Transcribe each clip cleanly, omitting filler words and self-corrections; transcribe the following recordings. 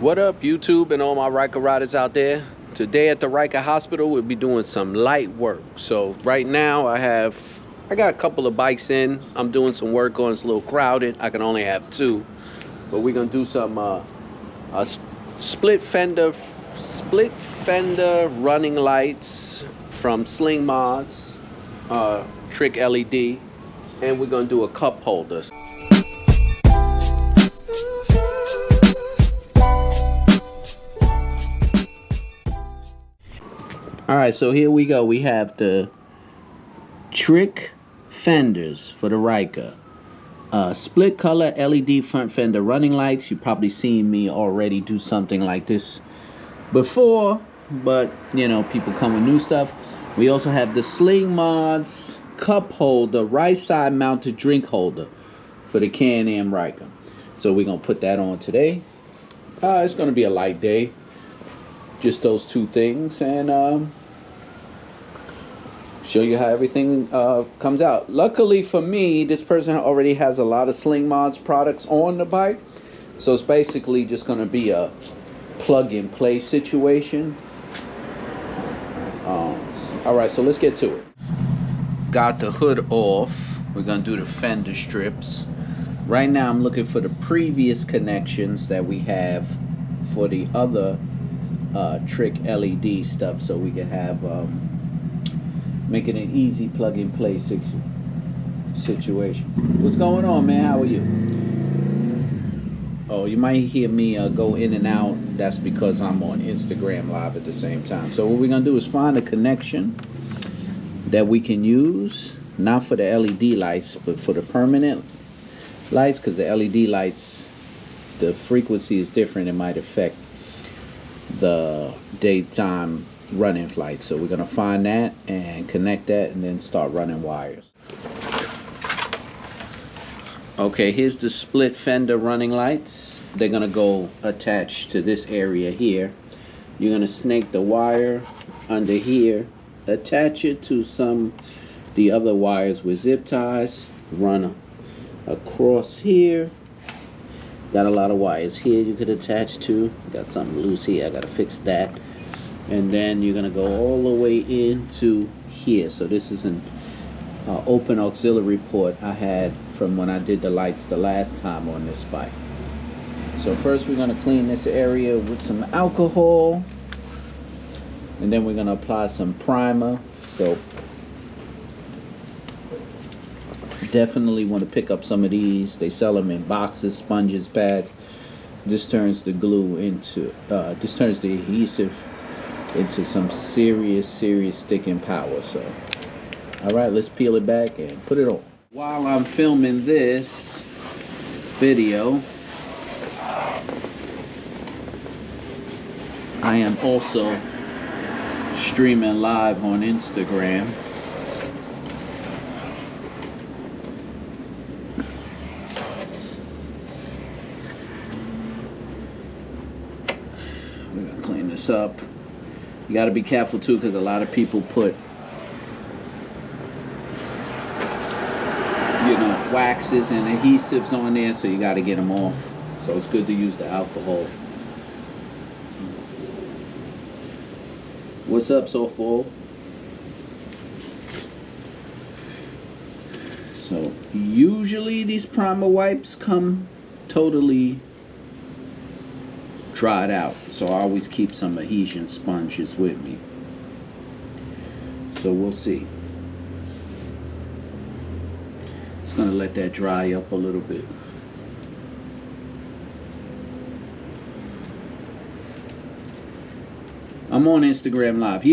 What up, YouTube and all my Ryker riders out there? Today at the Ryker Hospital, we'll be doing some light work. So right now I got a couple of bikes in. I'm doing some work on. It's a little crowded. I can only have two, but we're gonna do some split fender running lights from Slingmods, Trick LED, and we're gonna do a cup holder. Alright, so here we go. We have the Trick fenders for the Ryker. Split color LED front fender running lights. You've probably seen me already do something like this before, but you know, people come with new stuff. We also have the Slingmods cup holder, right side mounted drink holder for the Can-Am Ryker. So we're going to put that on today. It's going to be a light day. Just those two things, and show you how everything comes out. Luckily for me, this person already has a lot of Slingmods products on the bike, so it's basically just going to be a plug and play situation. Alright, so let's get to it. Got the hood off. We're going to do the fender strips. Right now I'm looking for the previous connections that we have for the other Trick LED stuff, so we can have make it an easy plug and play situation. What's going on, man? How are you? Oh, you might hear me go in and out. That's because I'm on Instagram Live at the same time. So what we're gonna do is find a connection that we can use, not for the LED lights, but for the permanent lights, because the LED lights, the frequency is different. It might affect the daytime running lights. So we're gonna find that and connect that and then start running wires. Okay, here's the split fender running lights. They're gonna go attached to this area here. You're gonna snake the wire under here, attach it to the other wires with zip ties, run across here. Got a lot of wires here you could attach to. Got something loose here, I gotta fix that. And then you're gonna go all the way into here. So this is an open auxiliary port I had from when I did the lights the last time on this bike. So first we're gonna clean this area with some alcohol, and then we're gonna apply some primer. So definitely want to pick up some of these. They sell them in boxes, sponges, pads. This turns the glue into this turns the adhesive into some serious sticking power. So all right, let's peel it back and put it on. While I'm filming this video, I am also streaming live on Instagram. We're gonna clean this up. You got to be careful too, because a lot of people put, you know, waxes and adhesives on there, so you got to get them off. So it's good to use the alcohol. What's up, softball? So usually these primer wipes come totally dried out, so I always keep some adhesion sponges with me. So we'll see. Just gonna let that dry up a little bit. I'm on Instagram Live.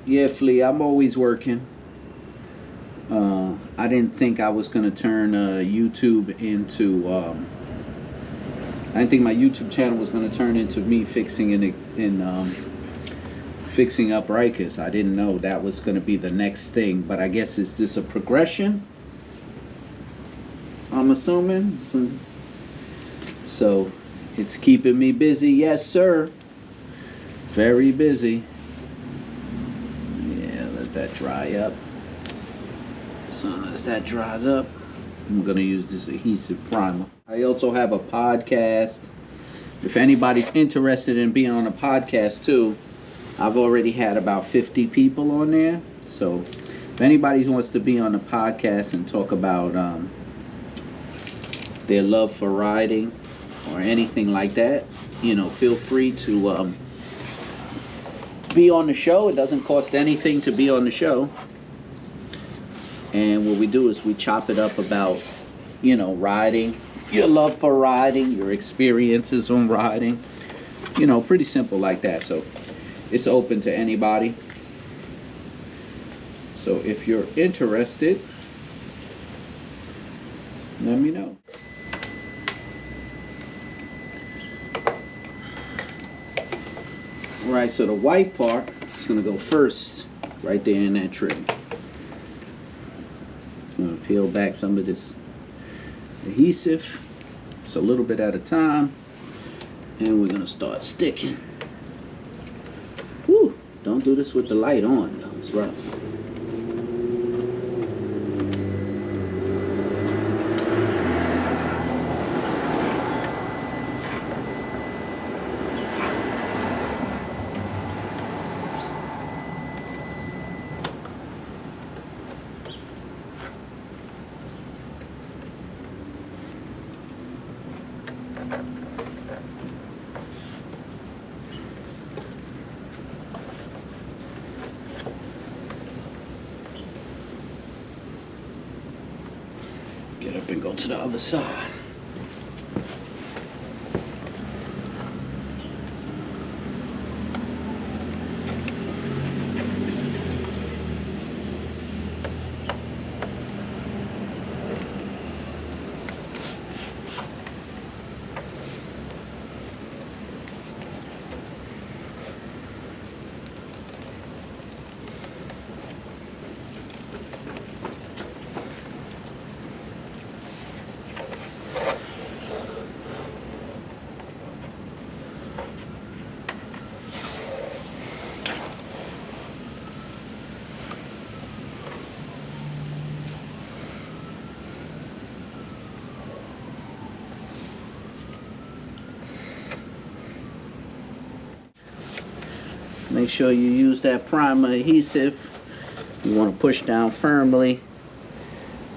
Yeah, Flea, I'm always working. I didn't think I was gonna turn YouTube into I didn't think my YouTube channel was going to turn into me fixing fixing up Rykers. I didn't know that was going to be the next thing, but I guess is this a progression? I'm assuming. So it's keeping me busy. Yes, sir. Very busy. Yeah, let that dry up. As soon as that dries up, I'm going to use this adhesive primer. I also have a podcast. If anybody's interested in being on a podcast too, I've already had about 50 people on there. So if anybody wants to be on a podcast and talk about their love for riding or anything like that, you know, feel free to be on the show. It doesn't cost anything to be on the show. And what we do is we chop it up about, you know, riding, your love for riding, your experiences on riding, you know, pretty simple like that. So it's open to anybody. So if you're interested, let me know. All right, so the white part is going to go first right there in that trim. I'm going to peel back some of this adhesive, just a little bit at a time, and we're going to start sticking. Whew, don't do this with the light on though, it's rough. Get up and go to the other side. Make sure you use that primer adhesive. You want to push down firmly,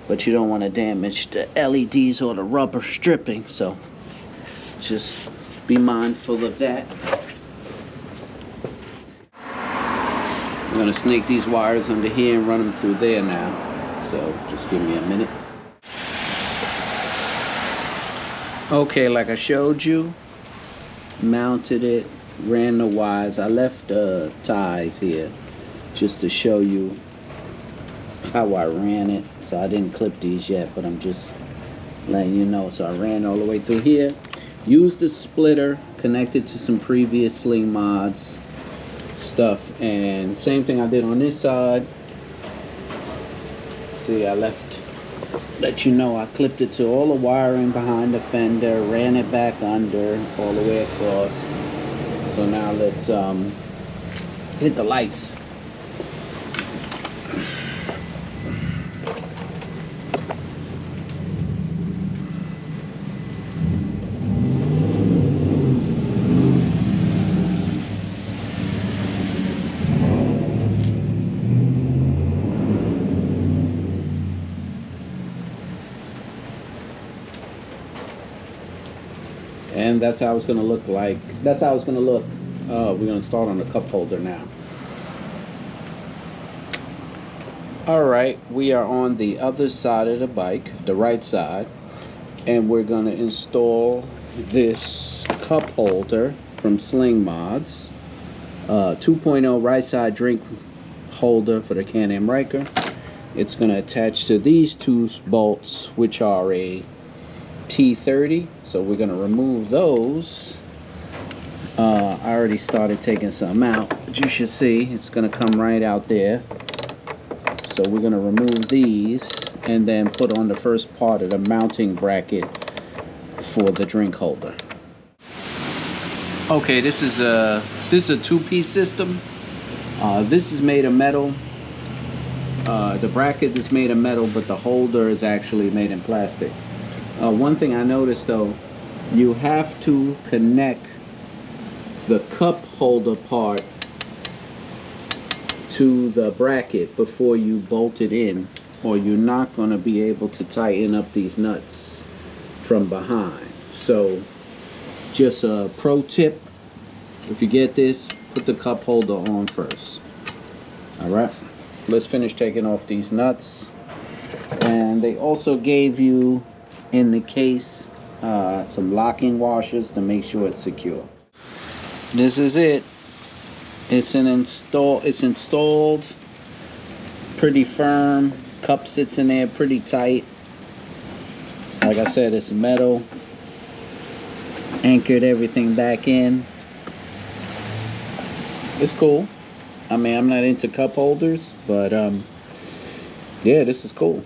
but you don't want to damage the LEDs or the rubber stripping, so just be mindful of that. I'm going to snake these wires under here and run them through there now, so just give me a minute. Okay, like I showed you, mounted it, ran the wires. I left the ties here just to show you how I ran it. So I didn't clip these yet, but I'm just letting you know. So I ran all the way through here. Used the splitter, connected to some previous Slingmods stuff, and same thing I did on this side. See, I let you know I clipped it to all the wiring behind the fender, ran it back under all the way across. So now let's hit the lights. And that's how it's going to look like. That's how it's going to look. We're going to start on the cup holder now. Alright, we are on the other side of the bike, the right side. And we're going to install this cup holder from Slingmods. 2.0 right side drink holder for the Can-Am Ryker. It's going to attach to these two bolts, which are a T30, so we're going to remove those. I already started taking some out, but you should see it's going to come right out there. So we're going to remove these and then put on the first part of the mounting bracket for the drink holder. Okay, this is a two-piece system. This is made of metal. The bracket is made of metal, but the holder is actually made in plastic. One thing I noticed though, you have to connect the cup holder part to the bracket before you bolt it in, or you're not going to be able to tighten up these nuts from behind. So just a pro tip, if you get this, put the cup holder on first. All right, let's finish taking off these nuts. And they also gave you in the case some locking washers to make sure it's secure. This is it. It's installed pretty firm. Cup sits in there pretty tight. Like I said, it's metal. Anchored everything back in. It's cool. I mean, I'm not into cup holders, but yeah, this is cool.